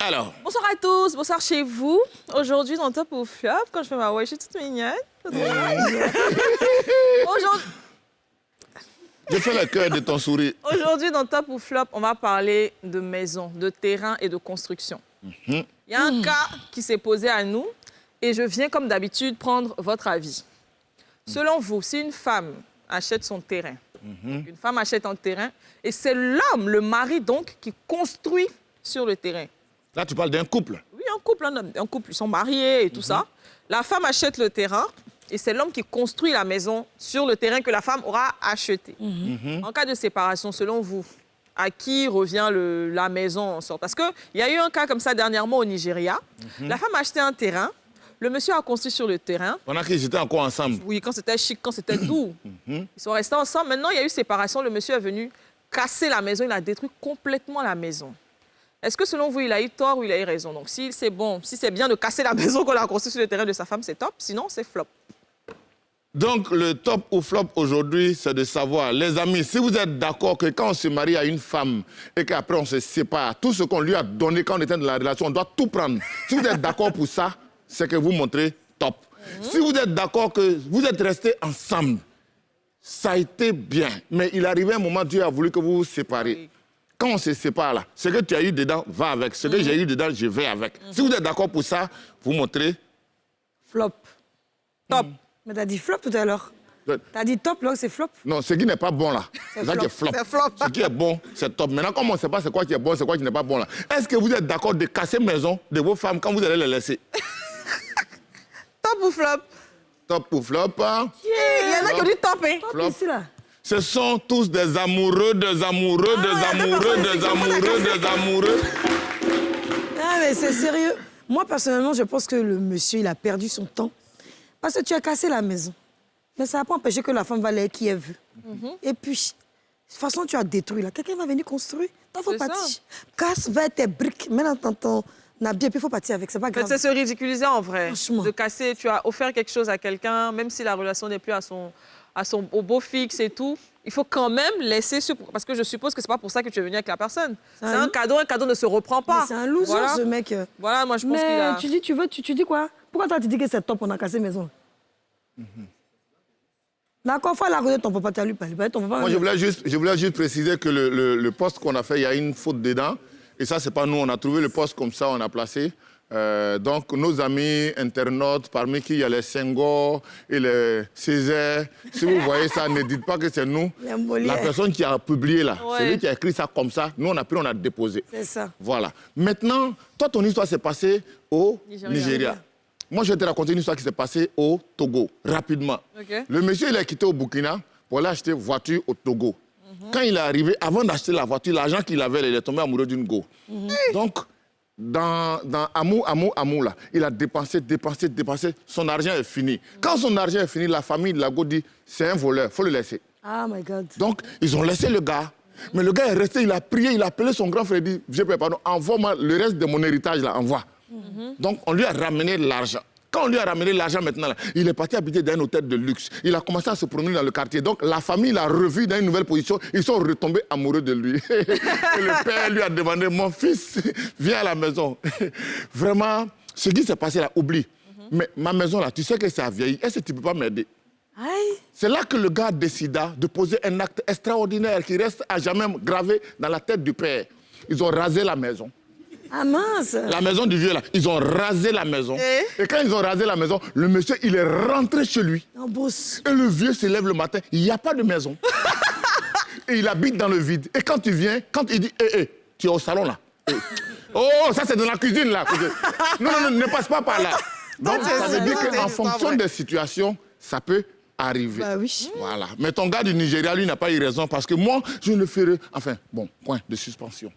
Alors. Bonsoir à tous, bonsoir chez vous. Aujourd'hui, dans Top ou Flop, quand je fais ma voix, je suis toute mignonne. Aujourd'hui... Je fais le cœur de ton sourire. Aujourd'hui, dans Top ou Flop, on va parler de maison, de terrain et de construction. Il y a un cas qui s'est posé à nous et je viens, comme d'habitude, prendre votre avis. Selon vous, si une femme achète son terrain, une femme achète un terrain et c'est l'homme, le mari donc, qui construit sur le terrain. Là, tu parles d'un couple. Oui, un couple, ils sont mariés et tout ça. La femme achète le terrain et c'est l'homme qui construit la maison sur le terrain que la femme aura acheté. En cas de séparation, selon vous, à qui revient la maison en sorte? Parce qu'il y a eu un cas comme ça dernièrement au Nigeria. La femme a acheté un terrain, le monsieur a construit sur le terrain. Pendant qu'ils étaient encore ensemble. Oui, quand c'était chic, quand c'était doux. Ils sont restés ensemble. Maintenant, il y a eu séparation. Le monsieur est venu casser la maison. Il a détruit complètement la maison. Est-ce que selon vous, il a eu tort ou il a eu raison? Donc, si c'est bon, si c'est bien de casser la maison qu'on a construite sur le terrain de sa femme, c'est top. Sinon, c'est flop. Donc, le top ou flop aujourd'hui, c'est de savoir, les amis, si vous êtes d'accord que quand on se marie à une femme et qu'après on se sépare, tout ce qu'on lui a donné quand on était dans la relation, on doit tout prendre. Si vous êtes d'accord pour ça, c'est que vous montrez top. Si vous êtes d'accord que vous êtes restés ensemble, ça a été bien. Mais il arrivait un moment, Dieu a voulu que vous vous sépariez. Quand on se sépare là, ce que tu as eu dedans va avec. Ce que j'ai eu dedans, je vais avec. Si vous êtes d'accord pour ça, vous montrez flop. Top. Mais t'as dit flop tout à l'heure. T'as dit top, là, c'est flop. Non, ce qui n'est pas bon là, c'est ça qui est flop. Ce qui est bon, c'est top. Maintenant, comme on ne sait pas c'est quoi qui est bon, c'est quoi qui n'est pas bon là. Est-ce que vous êtes d'accord de casser maison de vos femmes quand vous allez les laisser? Top ou flop? Top ou flop? Hein? Il y en a qui ont dit top, hein? Flop. Ici, là. Ce sont tous des amoureux, des amoureux, des amoureux, des amoureux, des amoureux. Ah, mais c'est sérieux. Moi, personnellement, je pense que le monsieur, il a perdu son temps. Parce que tu as cassé la maison. Mais ça n'a pas empêché que la femme va aller qui est vue. Et puis, de toute façon, tu as détruit là. Quelqu'un va venir construire. Il faut partir. Casse, va tes briques. Maintenant, ton habit, et puis il faut partir avec. C'est pas grave. C'est se ridiculiser en vrai. Franchement. De casser, tu as offert quelque chose à quelqu'un, même si la relation n'est plus au beau fixe et tout. Il faut quand même laisser parce que je suppose que c'est pas pour ça que tu es venu avec la personne. C'est un cadeau ne se reprend pas. C'est un loser, ce mec. Voilà, moi je pense qu'il a... Mais tu dis quoi? Pourquoi toi tu dis que c'est top, on a cassé maison? D'accord, faut la regarder ton papa, tu as lui parlé. Moi, je voulais juste préciser que le poste qu'on a fait, il y a une faute dedans. Et ça, c'est pas nous, on a trouvé le poste comme ça, on a placé. Donc, nos amis internautes, parmi qui il y a les Senghor et les Césaire, si vous voyez ça, ne dites pas que c'est nous. La personne qui a publié là, c'est lui qui a écrit ça comme ça. Nous, on a pris, on a déposé. C'est ça. Voilà. Maintenant, toi, ton histoire s'est passée au Nigeria. Moi, je vais te raconter une histoire qui s'est passée au Togo, rapidement. Le monsieur, il a quitté au Burkina pour aller acheter une voiture au Togo. Quand il est arrivé, avant d'acheter la voiture, l'argent qu'il avait, il est tombé amoureux d'une go. Donc, dans Amour, là, il a dépensé. Son argent est fini. Quand son argent est fini, la famille de la go dit, c'est un voleur, il faut le laisser. Oh my God. Donc, ils ont laissé le gars. Mais le gars est resté, il a prié, il a appelé son grand frère, il dit, je pardon, envoie-moi le reste de mon héritage, là, envoie. Donc, on lui a ramené l'argent. Quand on lui a ramené l'argent maintenant, là, il est parti habiter dans un hôtel de luxe. Il a commencé à se promener dans le quartier. Donc, la famille l'a revu dans une nouvelle position. Ils sont retombés amoureux de lui. Et le père lui a demandé, mon fils, viens à la maison. Vraiment, ce qui s'est passé là, oublie. Mais ma maison là, tu sais que ça a vieilli. Est-ce que tu ne peux pas m'aider? C'est là que le gars décida de poser un acte extraordinaire qui reste à jamais gravé dans la tête du père. Ils ont rasé la maison. Ah mince! La maison du vieux, là, ils ont rasé la maison. Et quand ils ont rasé la maison, le monsieur, il est rentré chez lui. En bourse. Et le vieux se lève le matin, il n'y a pas de maison. Et il habite dans le vide. Et quand tu viens, quand il dit, tu es au salon, là. Oh, ça, c'est dans la cuisine, là. Non, ne passe pas par là. Donc, ça veut dire qu'en fonction des situations, ça peut arriver. Bah oui. Voilà. Mais ton gars du Nigeria, lui, n'a pas eu raison parce que moi, je le ferai... Enfin, bon, point de suspension.